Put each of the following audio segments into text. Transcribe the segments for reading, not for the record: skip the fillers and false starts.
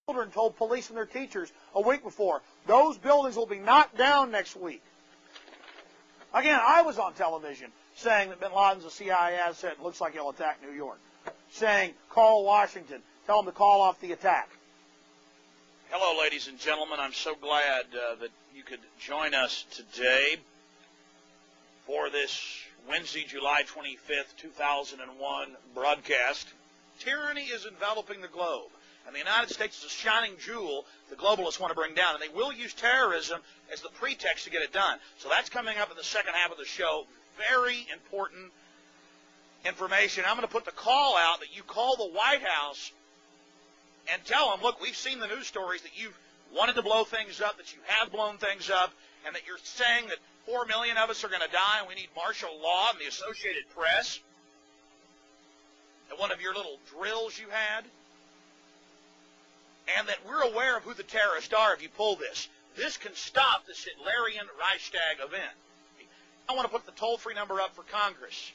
children told police and their teachers a week before, those buildings will be knocked down next week. Again, I was on television saying that bin Laden's a CIA asset and looks like he'll attack New York. Saying, call Washington, tell them to call off the attack. Hello, ladies and gentlemen. I'm so glad that you could join us today for this Wednesday, July 25th, 2001 broadcast. Tyranny is enveloping the globe, and the United States is a shining jewel the globalists want to bring down, and they will use terrorism as the pretext to get it done. So that's coming up in the second half of the show. Very important information. I'm going to put the call out that you call the White House and tell them, look, we've seen the news stories that you've wanted to blow things up, that you have blown things up, and that you're saying that 4 million of us are going to die and we need martial law and the Associated Press at one of your little drills you had, and that we're aware of who the terrorists are if you pull this. This can stop this Hitlerian Reichstag event. I want to put the toll-free number up for Congress.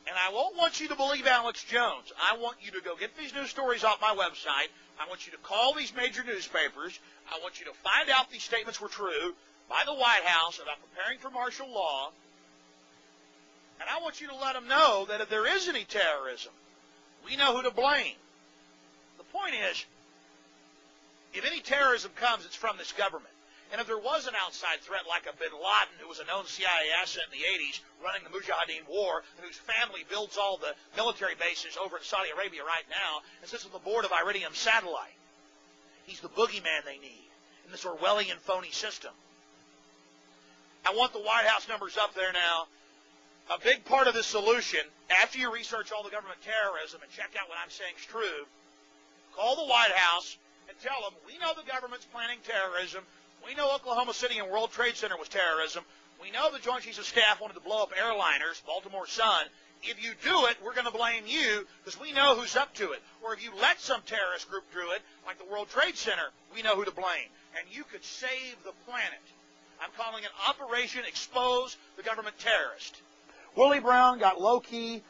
And I won't want you to believe Alex Jones. I want you to go get these news stories off my website. I want you to call these major newspapers. I want you to find out these statements were true by the White House about preparing for martial law. And I want you to let them know that if there is any terrorism, we know who to blame. The point is, if any terrorism comes, it's from this government. And if there was an outside threat like a bin Laden, who was a known CIA asset in the 80s, running the Mujahideen war, and whose family builds all the military bases over in Saudi Arabia right now, and sits on the board of Iridium Satellite. He's the boogeyman they need in this Orwellian phony system. I want the White House numbers up there now. A big part of the solution, after you research all the government terrorism and check out what I'm saying is true, call the White House and tell them, we know the government's planning terrorism. We know Oklahoma City and World Trade Center was terrorism. We know the Joint Chiefs of Staff wanted to blow up airliners, Baltimore Sun. If you do it, we're going to blame you because we know who's up to it. Or if you let some terrorist group do it, like the World Trade Center, we know who to blame. And you could save the planet. I'm calling it Operation Expose the Government Terrorist. Willie Brown got low-key